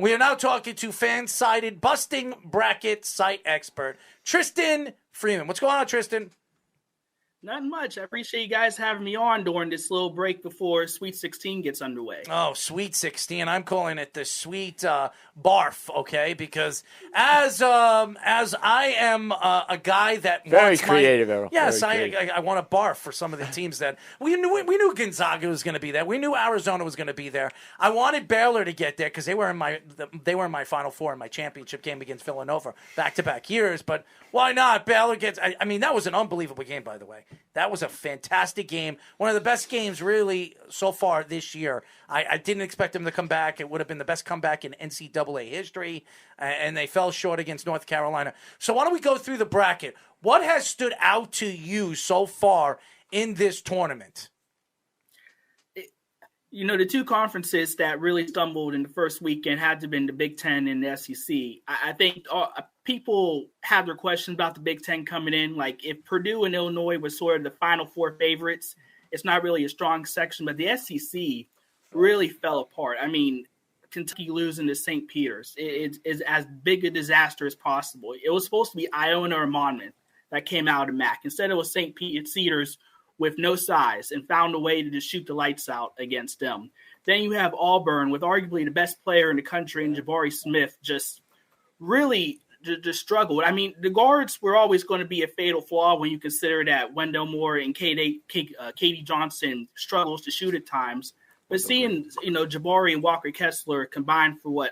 We are now talking to fan-sided busting bracket site expert, Tristan Freeman. What's going on, Tristan? Nothing much. I appreciate you guys having me on during this little break before Sweet 16 gets underway. Oh, Sweet 16. I'm calling it the Sweet Barf, okay? Because as I am a guy that very wants creative, Errol. Yes, I want to barf for some of the teams that we knew Gonzaga was going to be there. We knew Arizona was going to be there. I wanted Baylor to get there because they were in my Final Four in my championship game against Villanova back-to-back years. But why not? Baylor gets. I mean, that was an unbelievable game, by the way. That was a fantastic game. One of the best games, really, so far this year. I didn't expect them to come back. It would have been the best comeback in NCAA history, and they fell short against North Carolina. So why don't we go through the bracket? What has stood out to you so far in this tournament? The two conferences that really stumbled in the first weekend had to have been the Big Ten and the SEC. I think people had their questions about the Big Ten coming in. Like, if Purdue and Illinois were sort of the Final Four favorites, it's not really a strong section. But the SEC really fell apart. I mean, Kentucky losing to St. Peter's is as big a disaster as possible. It was supposed to be Iona or Monmouth that came out of MAC. Instead, it was St. Peter's with no size and found a way to just shoot the lights out against them. Then you have Auburn with arguably the best player in the country, and Jabari Smith just really just struggled. I mean, the guards were always going to be a fatal flaw when you consider that Wendell Moore and Katie Johnson struggles to shoot at times. But seeing, Jabari and Walker Kessler combined for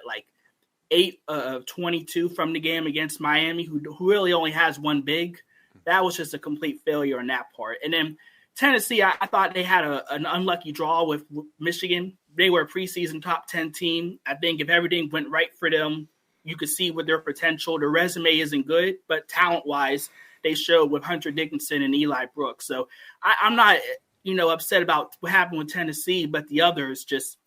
8 of 22 from the game against Miami, who really only has one big, that was just a complete failure on that part. And then Tennessee, I thought they had an unlucky draw with Michigan. They were a preseason top 10 team. I think if everything went right for them, you could see with their potential. Their resume isn't good, but talent-wise, they showed with Hunter Dickinson and Eli Brooks. So I'm not, upset about what happened with Tennessee, but the others just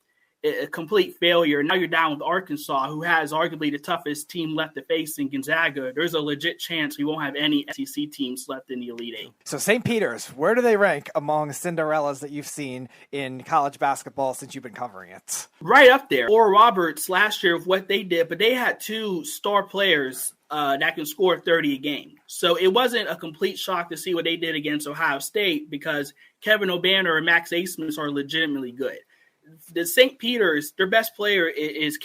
a complete failure. Now you're down with Arkansas, who has arguably the toughest team left to face in Gonzaga. There's a legit chance we won't have any SEC teams left in the Elite Eight. So St. Peter's, where do they rank among Cinderellas that you've seen in college basketball since you've been covering it? Right up there. Or Roberts last year of what they did, but they had 2 star players that can score 30 a game. So it wasn't a complete shock to see what they did against Ohio State because Kevin O'Banner and Max Asmus are legitimately good. The St. Peter's, their best player is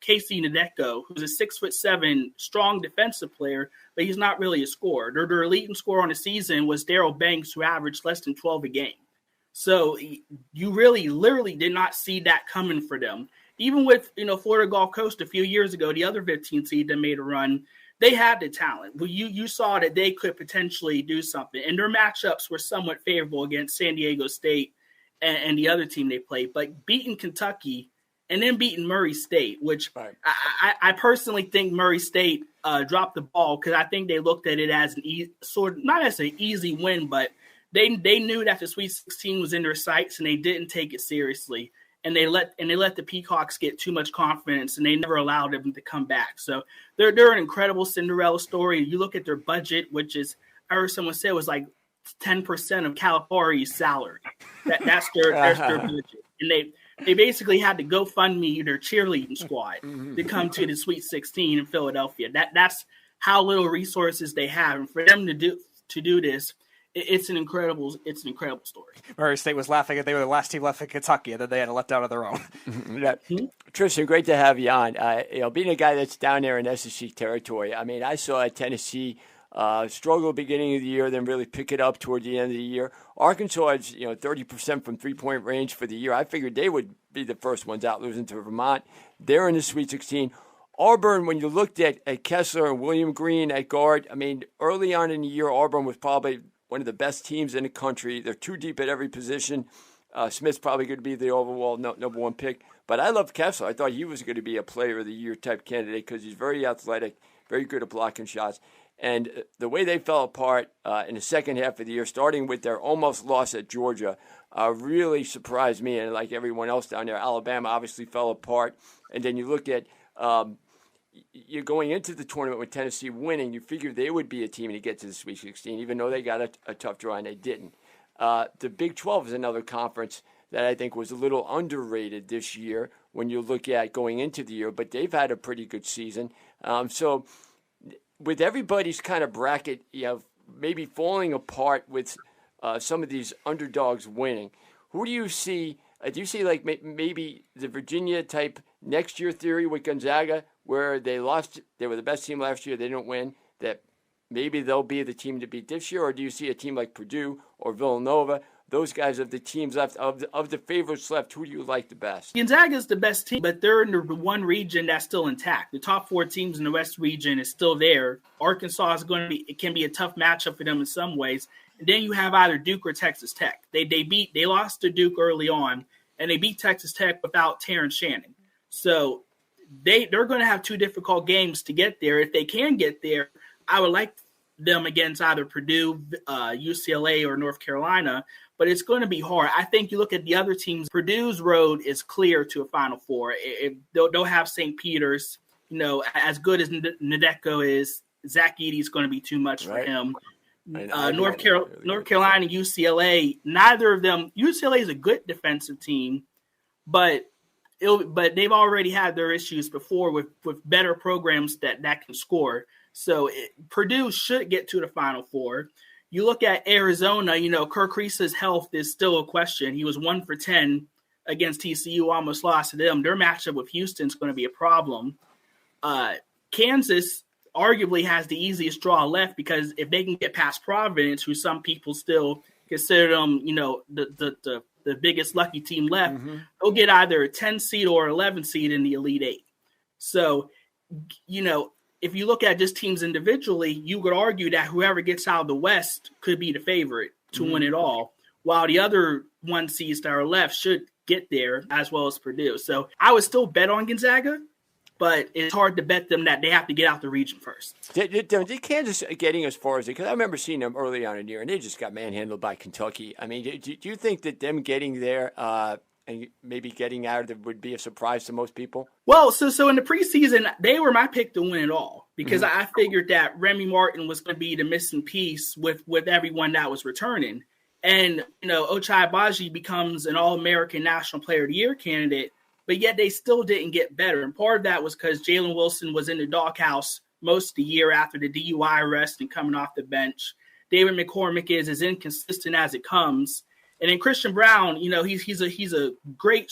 Casey Nadeko, who's a 6'7" strong defensive player, but he's not really a scorer. Their leading scorer on the season was Daryl Banks, who averaged less than 12 a game. So you really, literally did not see that coming for them. Even with Florida Gulf Coast a few years ago, the other 15 seed that made a run, they had the talent. Well, you saw that they could potentially do something, and their matchups were somewhat favorable against San Diego State and the other team they played, but beating Kentucky and then beating Murray State, which right. I personally think Murray State dropped the ball because I think they looked at it as not as an easy win, but they knew that the Sweet 16 was in their sights and they didn't take it seriously, and they let the Peacocks get too much confidence and they never allowed them to come back. So they're an incredible Cinderella story. You look at their budget, which is, I heard someone say it was like 10% of Calipari's salary. That's their budget. And they basically had to GoFundMe their cheerleading squad to come to the Sweet 16 in Philadelphia. That's how little resources they have. And for them to do this, it's an incredible story. Murray State was laughing at they were the last team left in Kentucky, and then they had a letdown of their own. Tristan, great to have you on. Being a guy that's down there in SEC territory, I mean, I saw Tennessee struggle at the beginning of the year, then really pick it up toward the end of the year. Arkansas is 30% from 3-point range for the year. I figured they would be the first ones out, losing to Vermont. They're in the Sweet 16. Auburn, when you looked at Kessler and William Green at guard, I mean, early on in the year, Auburn was probably one of the best teams in the country. They're too deep at every position. Smith's probably going to be the overall number 1 pick. But I love Kessler. I thought he was going to be a player of the year type candidate because he's very athletic, very good at blocking shots. And the way they fell apart in the second half of the year, starting with their almost loss at Georgia, really surprised me. And like everyone else down there, Alabama obviously fell apart. And then you look at you're going into the tournament with Tennessee winning. You figure they would be a team to get to the Sweet 16, even though they got a tough draw and they didn't. The Big 12 is another conference that I think was a little underrated this year when you look at going into the year, but they've had a pretty good season. So with everybody's kind of bracket, maybe falling apart with some of these underdogs winning, who do you see? Do you see like maybe the Virginia type next year theory with Gonzaga, where they lost, they were the best team last year, they didn't win, that maybe they'll be the team to beat this year? Or do you see a team like Purdue or Villanova, those guys of the teams left, of the favorites left, who do you like the best? Gonzaga is the best team, but they're in the one region that's still intact. The top 4 teams in the West region is still there. Arkansas is going to be, it can be a tough matchup for them in some ways. And then you have either Duke or Texas Tech. They lost to Duke early on, and they beat Texas Tech without Terrence Shannon. So they're going to have 2 difficult games to get there. If they can get there, I would like them against either Purdue, UCLA, or North Carolina, but it's going to be hard. I think you look at the other teams, Purdue's road is clear to a Final Four. They'll have St. Peter's, as good as Ndeko is, Zach Edey's going to be too much for him. North Carolina and UCLA, neither of them. UCLA is a good defensive team, but they've already had their issues before with better programs that can score. So Purdue should get to the Final Four. You look at Arizona, Kirk Krisa's health is still a question. He was 1 for 10 against TCU, almost lost to them. Their matchup with Houston is going to be a problem. Kansas arguably has the easiest draw left, because if they can get past Providence, who some people still consider them, the biggest lucky team left, they'll get either a 10 seed or 11 seed in the Elite Eight. So, if you look at just teams individually, you could argue that whoever gets out of the West could be the favorite to win it all, while the other 1 seeds that are left should get there, as well as Purdue. So I would still bet on Gonzaga, but it's hard to bet them that they have to get out the region first. Did Kansas getting as far as it? Because I remember seeing them early on in the year, and they just got manhandled by Kentucky. I mean, do you think that them getting there and maybe getting out of it would be a surprise to most people? Well, so in the preseason, they were my pick to win it all, because I figured that Remy Martin was going to be the missing piece with everyone that was returning. And, Ochai Agbaji becomes an All-American National Player of the Year candidate, but yet they still didn't get better. And part of that was because Jalen Wilson was in the doghouse most of the year after the DUI arrest and coming off the bench. David McCormick is as inconsistent as it comes. And then Christian Brown, he's a great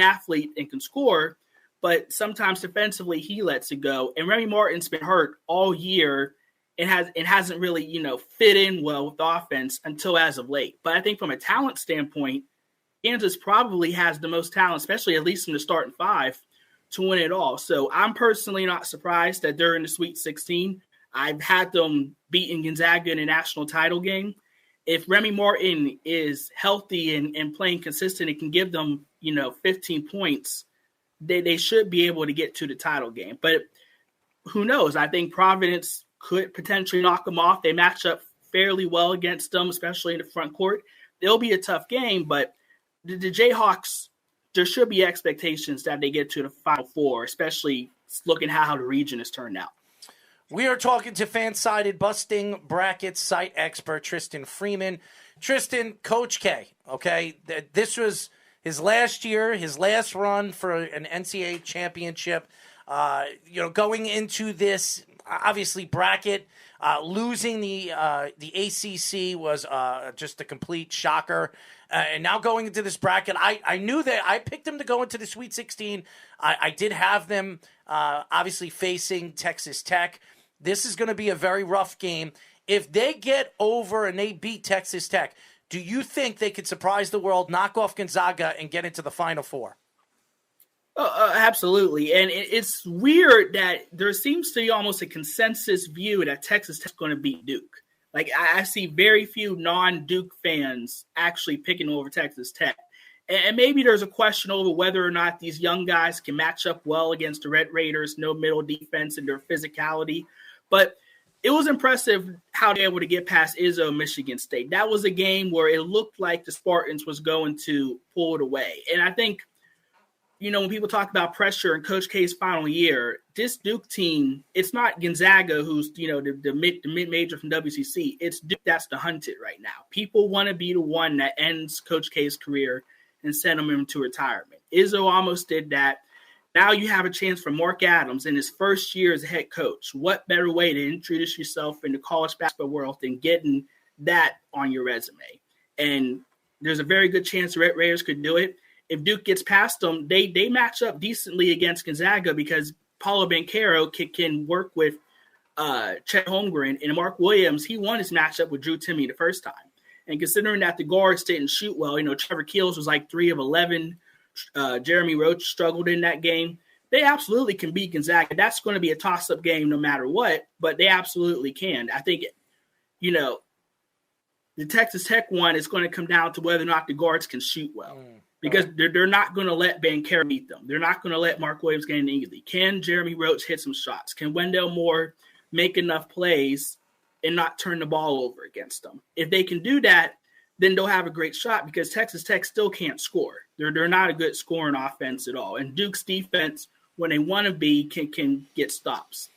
athlete and can score, but sometimes defensively he lets it go. And Remy Martin's been hurt all year and hasn't really, fit in well with the offense until as of late. But I think from a talent standpoint, Kansas probably has the most talent, especially at least in the starting 5, to win it all. So I'm personally not surprised that they're in the Sweet 16. I've had them beating Gonzaga in a national title game. If Remy Martin is healthy and playing consistent, it can give them, 15 points. They should be able to get to the title game. But who knows? I think Providence could potentially knock them off. They match up fairly well against them, especially in the front court. It'll be a tough game, but the Jayhawks, there should be expectations that they get to the Final Four, especially looking how the region has turned out. We are talking to fan-sided busting brackets site expert Tristan Freeman. Tristan, Coach K, okay? This was his last year, his last run for an NCAA championship. Going into this, obviously, bracket, losing the ACC was just a complete shocker. And now going into this bracket, I knew that I picked them to go into the Sweet 16. I did have them obviously facing Texas Tech. This is going to be a very rough game. If they get over and they beat Texas Tech, do you think they could surprise the world, knock off Gonzaga, and get into the Final Four? Absolutely. And it's weird that there seems to be almost a consensus view that Texas Tech is going to beat Duke. Like, I see very few non-Duke fans actually picking over Texas Tech. And maybe there's a question over whether or not these young guys can match up well against the Red Raiders, no middle defense and their physicality. But it was impressive how they were able to get past Izzo and Michigan State. That was a game where it looked like the Spartans was going to pull it away. And I think, when people talk about pressure in Coach K's final year, this Duke team, it's not Gonzaga who's, the mid-major from WCC. It's Duke that's the hunted right now. People want to be the one that ends Coach K's career. and send him into retirement. Izzo almost did that. Now you have a chance for Mark Adams in his first year as a head coach. What better way to introduce yourself in the college basketball world than getting that on your resume? And there's a very good chance the Red Raiders could do it. If Duke gets past them, they match up decently against Gonzaga because Paulo Banchero can work with Chet Holmgren. And Mark Williams, he won his matchup with Drew Timme the first time. And considering that the guards didn't shoot well, Trevor Keels was like 3 of 11. Jeremy Roach struggled in that game. They absolutely can beat Gonzaga. That's going to be a toss-up game no matter what, but they absolutely can. I think, the Texas Tech one is going to come down to whether or not the guards can shoot well because they're not going to let Banchero beat them. They're not going to let Mark Williams get in easily. Can Jeremy Roach hit some shots? Can Wendell Moore make enough plays and not turn the ball over against them? If they can do that, then they'll have a great shot because Texas Tech still can't score. They're not a good scoring offense at all. And Duke's defense, when they want to be, can get stops.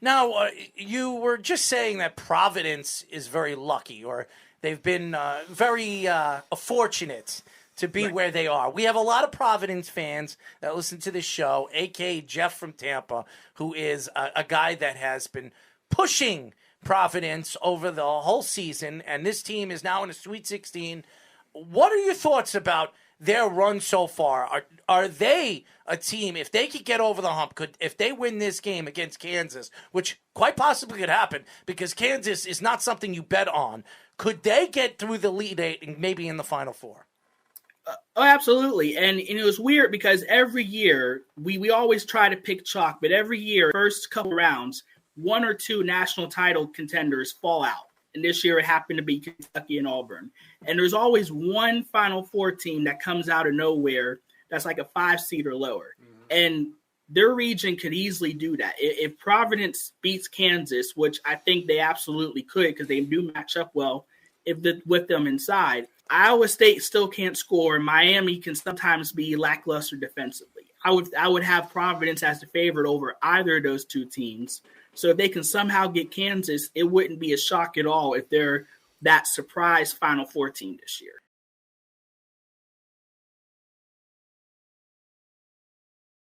Now, you were just saying that Providence is very lucky, or they've been very fortunate to be where they are. We have a lot of Providence fans that listen to this show, a.k.a. Jeff from Tampa, who is a guy that has been pushing Providence over the whole season, and this team is now in the Sweet 16. What are your thoughts about their run so far? Are they a team, if they could get over the hump, if they win this game against Kansas, which quite possibly could happen because Kansas is not something you bet on, could they get through the Elite Eight and maybe in the Final Four? Oh, absolutely. And it was weird because every year we always try to pick chalk, but every year, first couple rounds, 1 or 2 national title contenders fall out. And this year it happened to be Kentucky and Auburn. And there's always one Final Four team that comes out of nowhere that's like a 5 seed or lower. Mm-hmm. And their region could easily do that. If Providence beats Kansas, which I think they absolutely could because they do match up well with them inside, Iowa State still can't score. Miami can sometimes be lackluster defensively. I would have Providence as the favorite over either of those 2 teams. So if they can somehow get Kansas, it wouldn't be a shock at all if they're that surprise Final Four team this year.